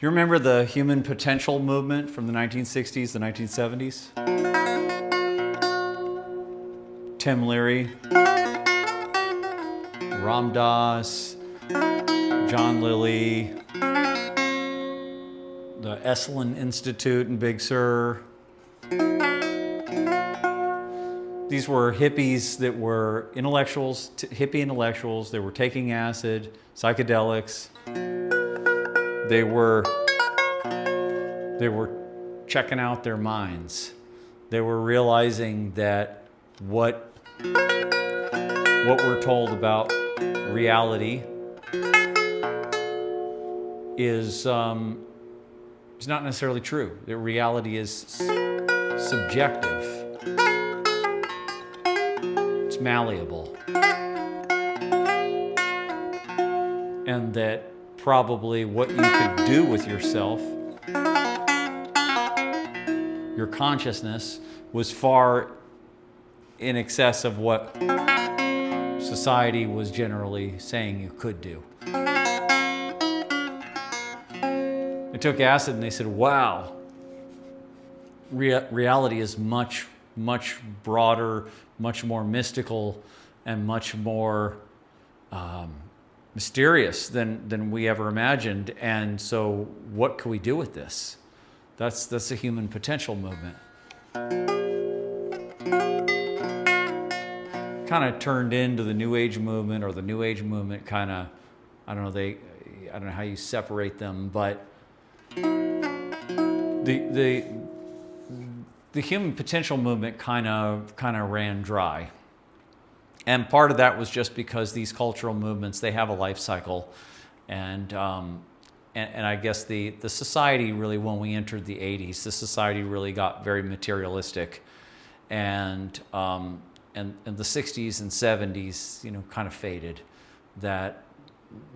You remember the human potential movement from the 1960s, the 1970s? Tim Leary, Ram Dass, John Lilly, the Esalen Institute in Big Sur. These were hippies that were intellectuals, hippie intellectuals. They were taking acid, psychedelics. They were checking out their minds. They were realizing that what we're told about reality is not necessarily true. That reality is subjective. It's malleable. And that probably what you could do with yourself, your consciousness, was far in excess of what society was generally saying you could do. They took acid and they said, wow, reality is much, much broader, much more mystical, and much more mysterious than we ever imagined. And so what can we do with this? That's the human potential movement. Kind of turned into the New Age movement, or the New Age movement kind of, I don't know how you separate them, but the human potential movement kind of ran dry. And part of that was just because these cultural movements, they have a life cycle. And I guess the society really, when we entered the 80s, the society really got very materialistic. And the 60s and 70s, kind of faded. That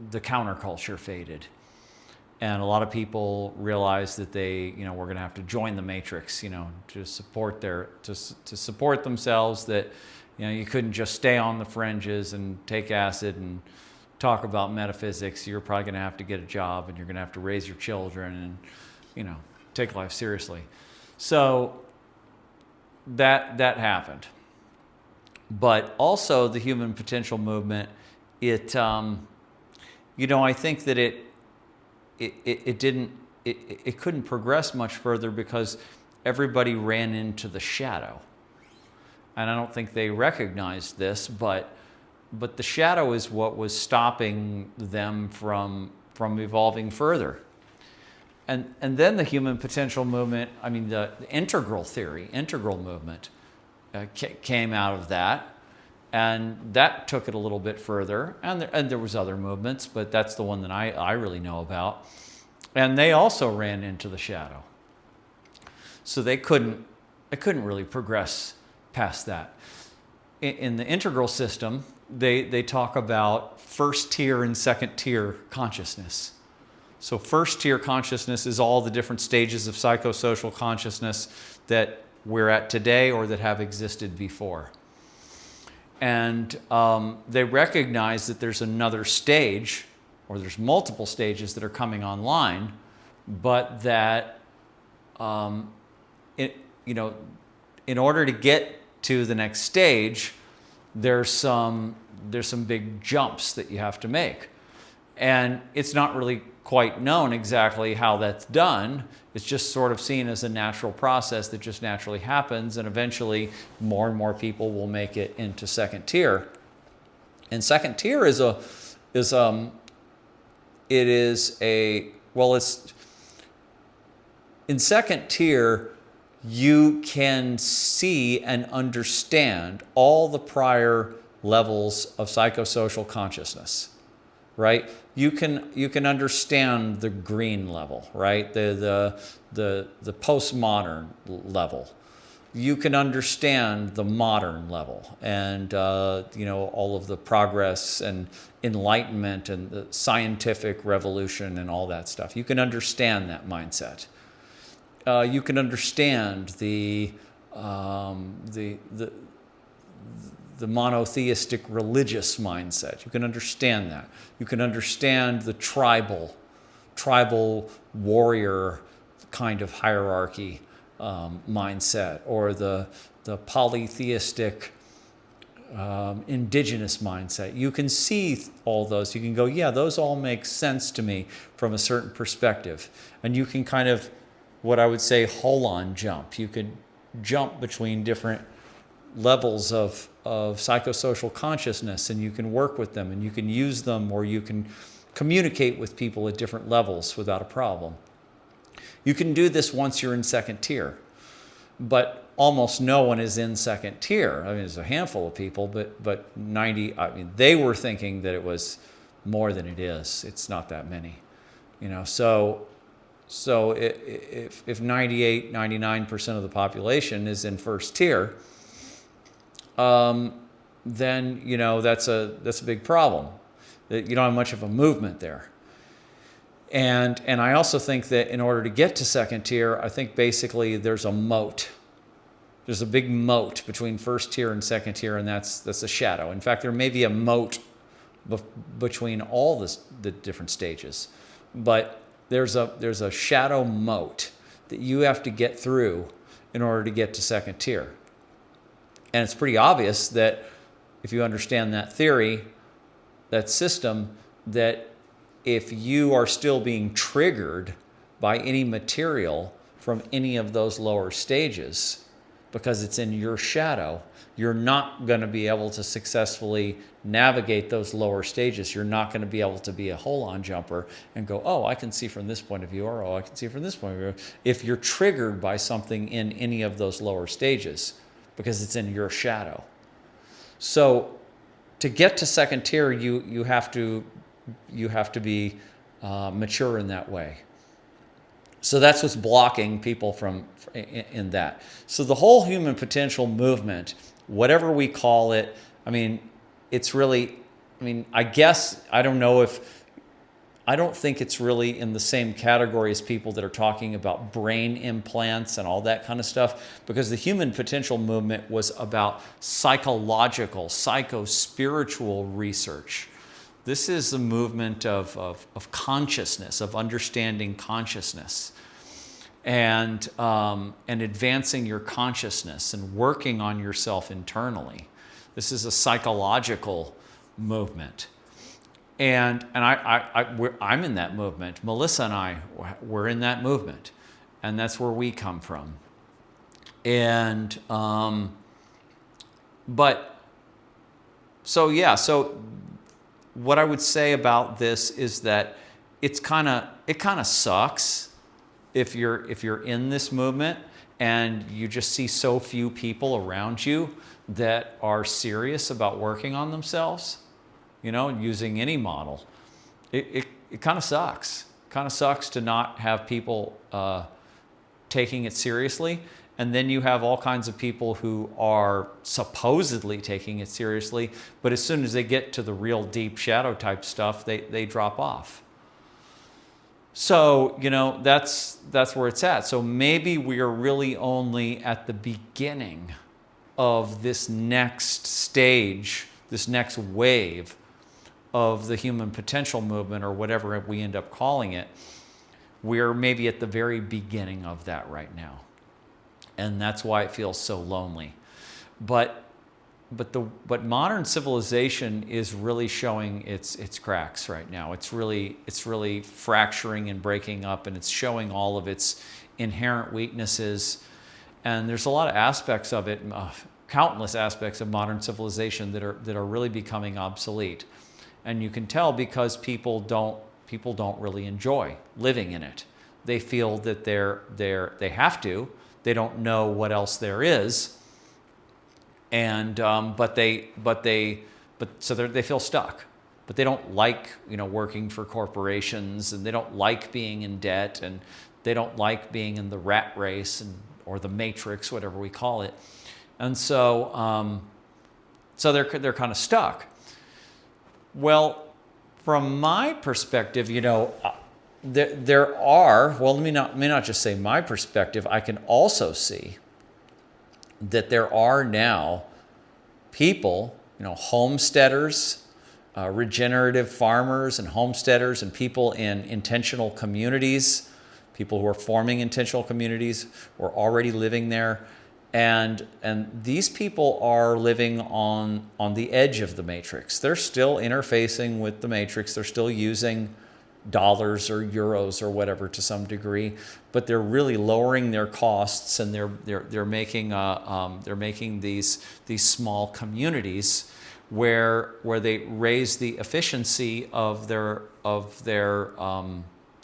the counterculture faded. And a lot of people realized that they, were going to have to join the matrix, to support to support themselves, that you couldn't just stay on the fringes and take acid and talk about metaphysics. You're probably going to have to get a job, and you're going to have to raise your children and, take life seriously. So that happened. But also the human potential movement, I think that it couldn't progress much further because everybody ran into the shadow. And I don't think they recognized this, but the shadow is what was stopping them from evolving further. And then the human potential movement, the integral movement came out of that, and that took it a little bit further. And there was other movements, but that's the one that I really know about. And they also ran into the shadow. So they couldn't really progress past that. In the integral system, they talk about first tier and second tier consciousness. So first tier consciousness is all the different stages of psychosocial consciousness that we're at today or that have existed before. And they recognize that there's another stage, or there's multiple stages that are coming online, but that in order to get to the next stage, there's some big jumps that you have to make. And it's not really quite known exactly how that's done. It's just sort of seen as a natural process that just naturally happens, and eventually more and more people will make it into second tier. And second tier in second tier, you can see and understand all the prior levels of psychosocial consciousness, right? You can understand the green level, right? The postmodern level. You can understand the modern level, and all of the progress and enlightenment and the scientific revolution and all that stuff. You can understand that mindset. You can understand the monotheistic religious mindset. You can understand that. You can understand the tribal tribal warrior kind of hierarchy mindset, or the polytheistic indigenous mindset. You can see all those. You can go, yeah, those all make sense to me from a certain perspective. And you can kind of, what I would say, hold-on jump. You could jump between different levels of psychosocial consciousness, and you can work with them, and you can use them, or you can communicate with people at different levels without a problem. You can do this once you're in second tier, but almost no one is in second tier. I mean, there's a handful of people, but 90, I mean, they were thinking that it was more than it is. It's not that many, you know. So if 98, 99% of the population is in first tier, then, you know, that's a big problem. That you don't have much of a movement there. And I also think that in order to get to second tier, I think basically there's a moat. There's a big moat between first tier and second tier, and that's a shadow. In fact, there may be a moat between all the different stages, but there's a shadow moat that you have to get through in order to get to second tier. And it's pretty obvious that if you understand that theory, that system, that if you are still being triggered by any material from any of those lower stages, because it's in your shadow, you're not going to be able to successfully navigate those lower stages. You're not going to be able to be a hold-on jumper and go, oh, I can see from this point of view, or oh, I can see from this point of view. If you're triggered by something in any of those lower stages, because it's in your shadow. So to get to second tier, you have to be mature in that way. So that's what's blocking people from in that. So the whole human potential movement, whatever we call it, I mean, it's really, I mean, I guess, I don't think it's really in the same category as people that are talking about brain implants and all that kind of stuff, because the human potential movement was about psychological, psycho-spiritual research. This is a movement of consciousness, of understanding consciousness, and advancing your consciousness and working on yourself internally. This is a psychological movement. And I'm in that movement. Melissa and I, we're in that movement, and that's where we come from. And so what I would say about this is that it kind of sucks if you're in this movement and you just see so few people around you that are serious about working on themselves. You know, using any model, it kind of sucks. Kind of sucks to not have people taking it seriously, and then you have all kinds of people who are supposedly taking it seriously, but as soon as they get to the real deep shadow type stuff, they drop off. So, you know, that's where it's at. So maybe we are really only at the beginning of this next stage, this next wave of the human potential movement, or whatever we end up calling it. We're maybe at the very beginning of that right now. And that's why it feels so lonely. But modern civilization is really showing its cracks right now. It's really fracturing and breaking up, and it's showing all of its inherent weaknesses. And there's a lot of aspects of it, countless aspects of modern civilization that are really becoming obsolete. And you can tell because people don't really enjoy living in it. They feel that they have to. They don't know what else there is, and but they feel stuck. But they don't like, you know, working for corporations, and they don't like being in debt, and they don't like being in the rat race or the matrix, whatever we call it. And so they're kind of stuck. Well, from my perspective, you know, there are, well, let me not just say my perspective, I can also see that there are now people, you know, homesteaders regenerative farmers and homesteaders and people in intentional communities, people who are forming intentional communities or already living there. And these people are living on the edge of the matrix. They're still interfacing with the matrix. They're still using dollars or euros or whatever to some degree, but they're really lowering their costs, and they're making these small communities where they raise the efficiency of their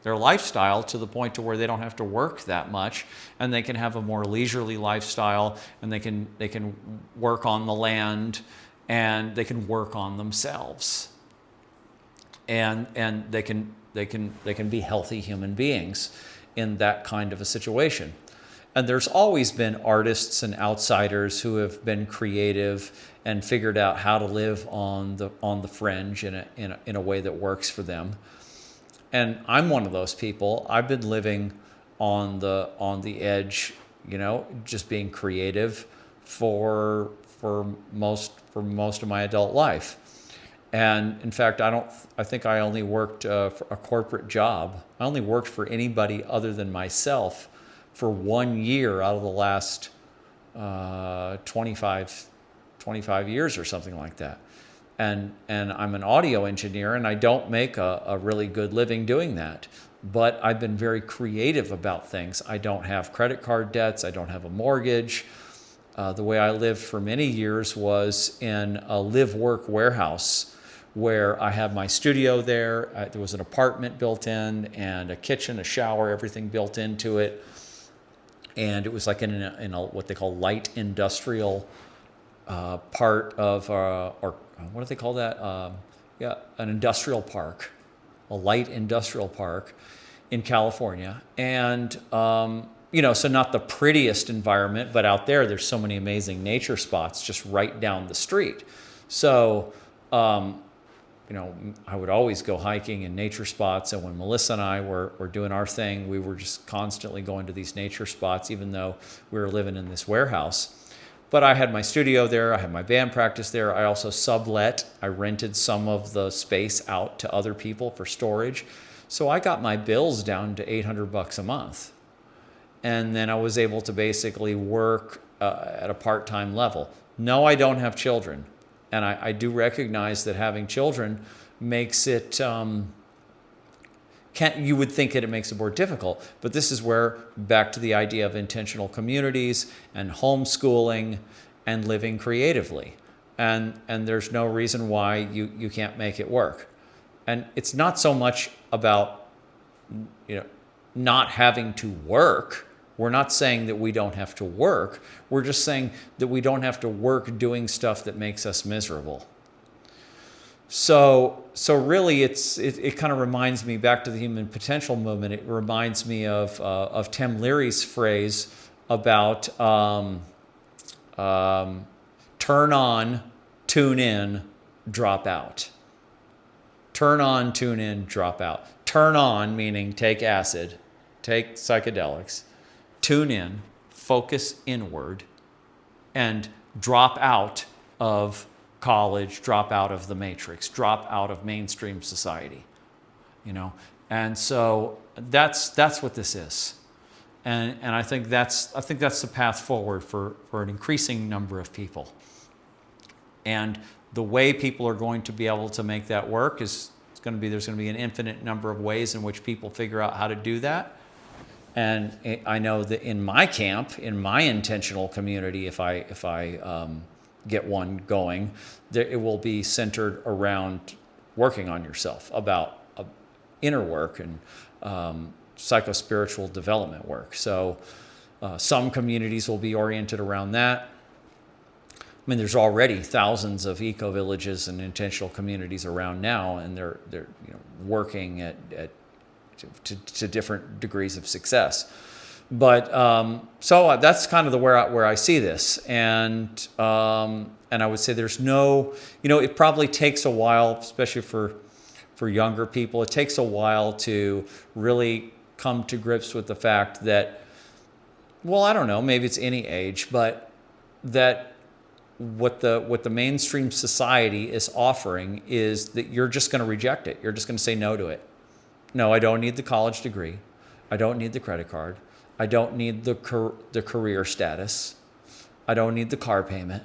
lifestyle to the point to where they don't have to work that much, and they can have a more leisurely lifestyle, and they can work on the land, and they can work on themselves, and they can be healthy human beings in that kind of a situation. And there's always been artists and outsiders who have been creative and figured out how to live on the fringe in a way that works for them. And I'm one of those people. I've been living on the edge, just being creative for most of my adult life. And in fact, I think I only worked for a corporate job. I only worked for anybody other than myself for 1 year out of the last 25 years or something like that. And I'm an audio engineer, and I don't make a really good living doing that. But I've been very creative about things. I don't have credit card debts. I don't have a mortgage. The way I lived for many years was in a live-work warehouse, where I had my studio there. There was an apartment built in, and a kitchen, a shower, everything built into it. And it was like in a what they call light industrial part of, or what do they call that? An industrial park, a light industrial park in California. And, so not the prettiest environment, but out there's so many amazing nature spots just right down the street. So, I would always go hiking in nature spots. And when Melissa and I were doing our thing, we were just constantly going to these nature spots, even though we were living in this warehouse. But I had my studio there. I had my band practice there. I also sublet. I rented some of the space out to other people for storage. So I got my bills down to $800 a month. And then I was able to basically work at a part-time level. No, I don't have children. And I do recognize that having children makes it, you would think that it makes it more difficult. But this is where, back to the idea of intentional communities and homeschooling and living creatively. And there's no reason why you can't make it work. And it's not so much about, not having to work. We're not saying that we don't have to work. We're just saying that we don't have to work doing stuff that makes us miserable. So really, it kind of reminds me, back to the human potential movement. It reminds me of Tim Leary's phrase about turn on, tune in, drop out. Turn on, tune in, drop out. Turn on meaning take acid, take psychedelics. Tune in, focus inward, and drop out of college, drop out of the matrix, drop out of mainstream society, And so that's what this is, and I think that's the path forward for an increasing number of people. And the way people are going to be able to make that work there's going to be an infinite number of ways in which people figure out how to do that. And I know that in my camp, in my intentional community, if I get one going, it will be centered around working on yourself, about inner work and psychospiritual development work. So some communities will be oriented around that. I mean, there's already thousands of eco-villages and intentional communities around now, and they're working to different degrees of success. But so that's kind of where I see this, and I would say there's no, it probably takes a while, especially for younger people. It takes a while to really come to grips with the fact that, well, I don't know, maybe it's any age, but that what the mainstream society is offering is that you're just going to reject it. You're just going to say no to it. No, I don't need the college degree. I don't need the credit card. I don't need the career status. I don't need the car payment.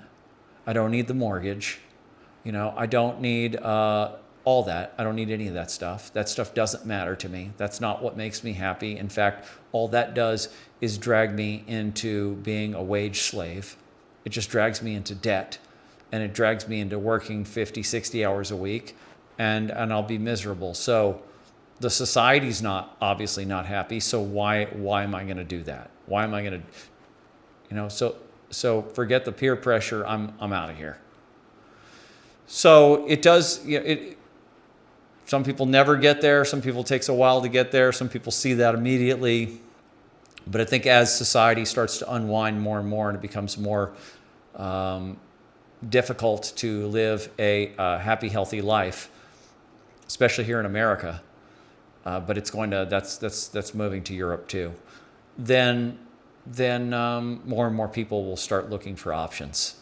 I don't need the mortgage. I don't need all that. I don't need any of that stuff. That stuff doesn't matter to me. That's not what makes me happy. In fact, all that does is drag me into being a wage slave. It just drags me into debt, and it drags me into working 50, 60 hours a week, and I'll be miserable. So the society's obviously not happy. So why am I going to do that? Why am I going to, so forget the peer pressure. I'm out of here. So it does, some people never get there. Some people it takes a while to get there. Some people see that immediately. But I think as society starts to unwind more and more, and it becomes more difficult to live a happy, healthy life, especially here in America, but it's going to that's moving to Europe too. Then more and more people will start looking for options.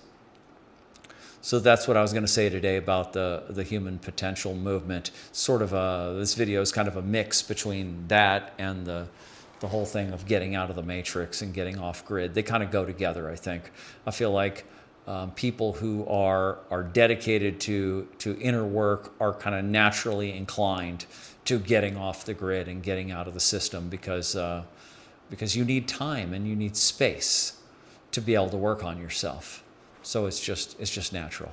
So that's what I was going to say today about the human potential movement. Sort of this video is kind of a mix between that and the whole thing of getting out of the matrix and getting off grid. They kind of go together, I think. I feel like people who are dedicated to inner work are kind of naturally inclined to getting off the grid and getting out of the system because you need time and you need space to be able to work on yourself. So it's just natural.